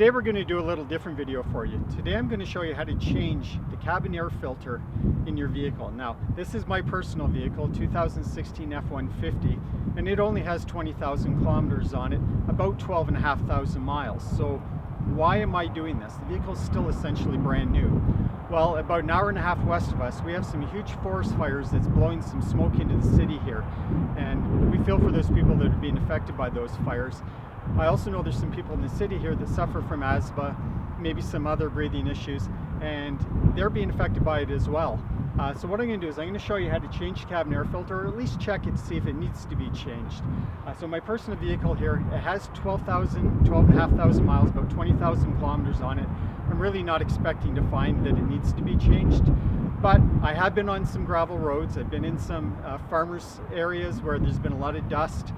Today we're going to do a little different video for you. Today I'm going to show you how to change the cabin air filter in your vehicle. Now, this is my personal vehicle, 2016 F-150, and it only has 20,000 kilometers on it, about 12,500 miles. So why am I doing this? The vehicle is still essentially brand new. Well, about an hour and a half west of us, we have some huge forest fires that's blowing some smoke into the city here. And we feel for those people that are being affected by those fires. I also know there's some people in the city here that suffer from asthma, maybe some other breathing issues, and they're being affected by it as well. So what I'm going to do is I'm going to show you how to change the cabin air filter, or at least check it to see if it needs to be changed. So my personal vehicle here, it has 12,500 miles, about 20,000 kilometers on it. I'm really not expecting to find that it needs to be changed, but I have been on some gravel roads. I've been in some farmers areas where there's been a lot of dust,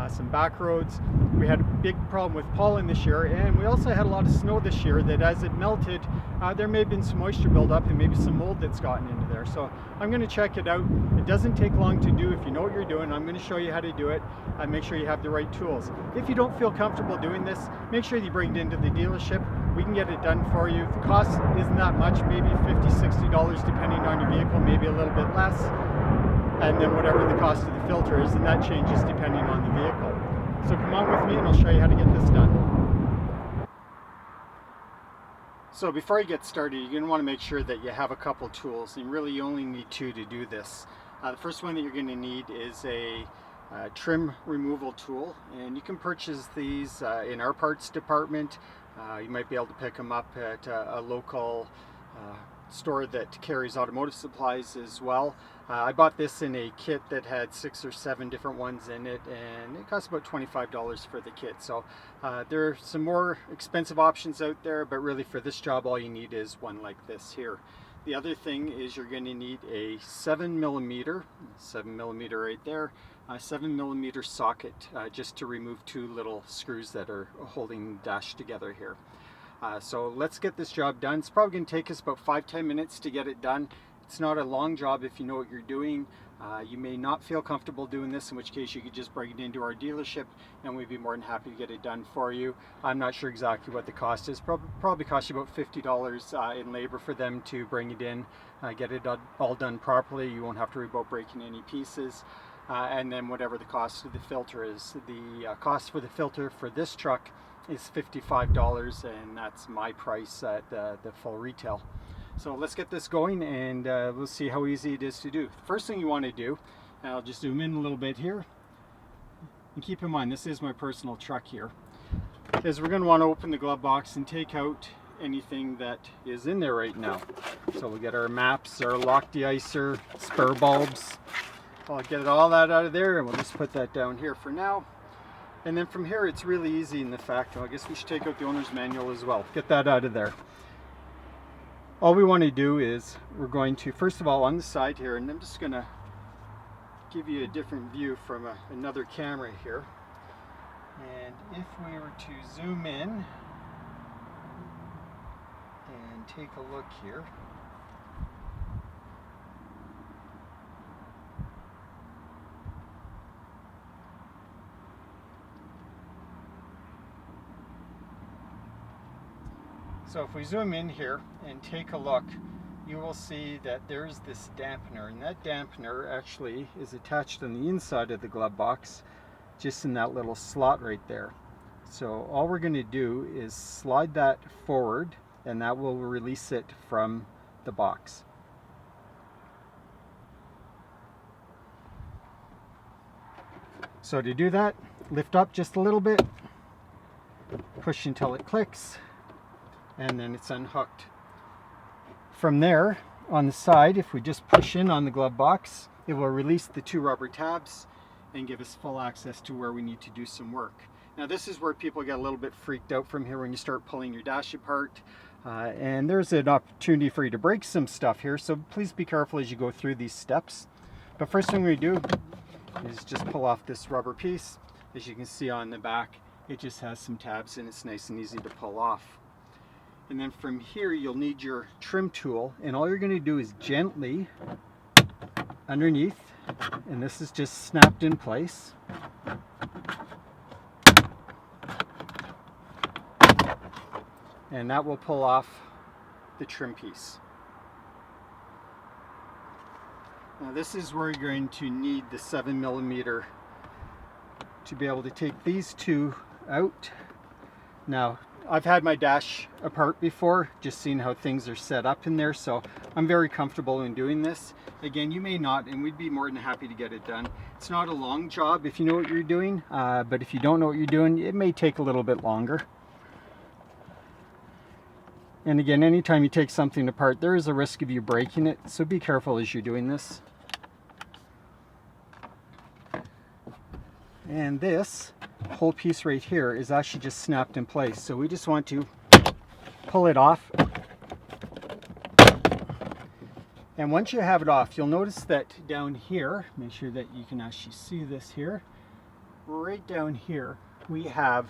some back roads. We had a big problem with pollen this year, and we also had a lot of snow this year that as it melted, there may have been some moisture buildup and maybe some mold that's gotten into there. So I'm going to check it out. It doesn't take long to do if you know what you're doing. I'm going to show you how to do it and make sure you have the right tools. If you don't feel comfortable doing this, make sure you bring it into the dealership. We can get it done for you. The cost isn't that much, maybe $50, $60 depending on your vehicle, maybe a little bit less. And then whatever the cost of the filter is, and that changes depending on the vehicle. So come on with me and I'll show you how to get this done. So before you get started, you're going to want to make sure that you have a couple tools, and really you only need two to do this. The first one that you're going to need is a trim removal tool, and you can purchase these in our parts department. You might be able to pick them up at a local store that carries automotive supplies as well. I bought this in a kit that had 6 or 7 different ones in it, and it cost about $25 for the kit. So there are some more expensive options out there, but really for this job all you need is one like this here. The other thing is you're going to need a 7mm right there, a 7mm socket just to remove two little screws that are holding the dash together here. So let's get this job done. It's probably going to take us about 5-10 minutes to get it done. It's not a long job if you know what you're doing. You may not feel comfortable doing this, in which case you could just bring it into our dealership and we'd be more than happy to get it done for you. I'm not sure exactly what the cost is. Probably cost you about $50 in labor for them to bring it in, get it all done properly. You won't have to worry about breaking any pieces. And then whatever the cost of the filter is. The cost for the filter for this truck is $55, and that's my price at the full retail. So let's get this going, and we'll see how easy it is to do. The first thing you want to do, and I'll just zoom in a little bit here, and keep in mind this is my personal truck here, is we're going to want to open the glove box and take out anything that is in there right now. So we'll get our maps, our lock de-icer, spur bulbs. I'll get all that out of there, and we'll just put that down here for now. And then from here it's really easy in the fact, I guess we should take out the owner's manual as well. Get that out of there. All we want to do is we're going to, first of all, on the side here, and I'm just going to give you a different view from another camera here. And if we were to zoom in and take a look here, so if we zoom in here and take a look, you will see that there's this dampener, and that dampener actually is attached on the inside of the glove box, just in that little slot right there. So all we're going to do is slide that forward, and that will release it from the box. So to do that, lift up just a little bit, push until it clicks, and then it's unhooked. From there, on the side, if we just push in on the glove box, it will release the two rubber tabs and give us full access to where we need to do some work. Now this is where people get a little bit freaked out from here when you start pulling your dash apart. And there's an opportunity for you to break some stuff here, so please be careful as you go through these steps. But first thing we do is just pull off this rubber piece. As you can see on the back, it just has some tabs and it's nice and easy to pull off. And then from here you'll need your trim tool, and all you're going to do is gently underneath, and this is just snapped in place. and that will pull off the trim piece. Now this is where you're going to need the 7mm to be able to take these two out. Now I've had my dash apart before, just seeing how things are set up in there, so I'm very comfortable in doing this. Again, you may not, and we'd be more than happy to get it done. It's not a long job if you know what you're doing, but if you don't know what you're doing, it may take a little bit longer. And again, anytime you take something apart, there is a risk of you breaking it, so be careful as you're doing this. And this whole piece right here is actually just snapped in place, so we just want to pull it off. And once you have it off, you'll notice that down here, make sure that you can actually see this here, right down here we have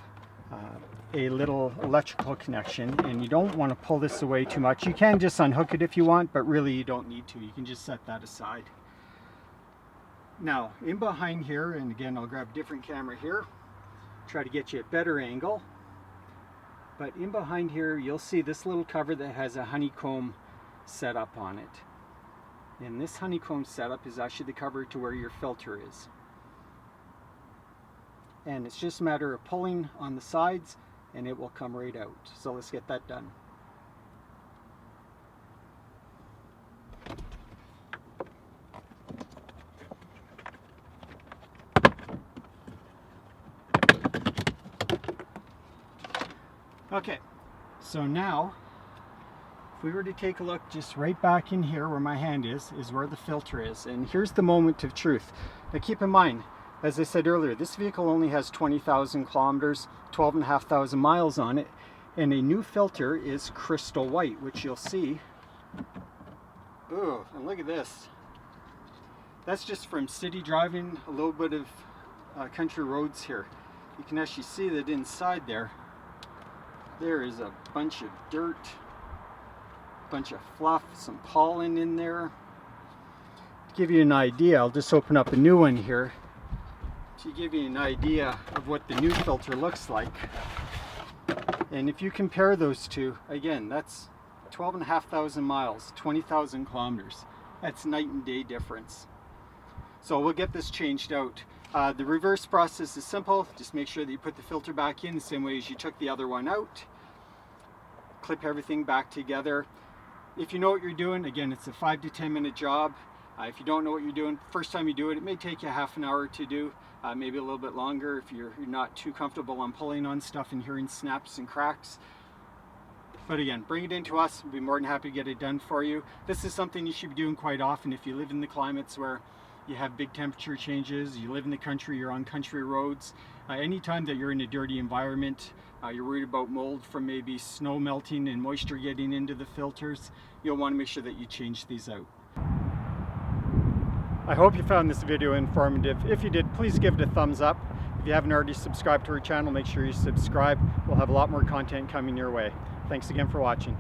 a little electrical connection, and you don't want to pull this away too much. You can just unhook it if you want, but really you don't need to. You can just set that aside. Now in behind here, and again I'll grab a different camera here, try to get you a better angle, but in behind here you'll see this little cover that has a honeycomb setup on it, and this honeycomb setup is actually the cover to where your filter is, and it's just a matter of pulling on the sides and it will come right out. So let's get that done. Okay, so now if we were to take a look just right back in here where my hand is where the filter is, and here's the moment of truth. Now keep in mind, as I said earlier, this vehicle only has 20,000 kilometers, 12,500 miles on it, and a new filter is crystal white, which you'll see. Ooh, and look at this. That's just from city driving, a little bit of country roads here. You can actually see that inside there is a bunch of dirt, bunch of fluff, some pollen in there. To give you an idea, I'll just open up a new one here to give you an idea of what the new filter looks like. And if you compare those two, again, that's 12,500 miles, 20,000 kilometers. That's night and day difference. So we'll get this changed out. The reverse process is simple. Just make sure that you put the filter back in the same way as you took the other one out. Clip everything back together. If you know what you're doing, again, it's a 5 to 10 minute job. If you don't know what you're doing, first time you do it, it may take you half an hour to do, maybe a little bit longer if you're not too comfortable on pulling on stuff and hearing snaps and cracks. But again, bring it into us. We'll be more than happy to get it done for you. This is something you should be doing quite often if you live in the climates where you have big temperature changes, you live in the country, you're on country roads. Anytime that you're in a dirty environment, you're worried about mold from maybe snow melting and moisture getting into the filters, you'll want to make sure that you change these out. I hope you found this video informative. If you did, please give it a thumbs up. If you haven't already subscribed to our channel, make sure you subscribe. We'll have a lot more content coming your way. Thanks again for watching.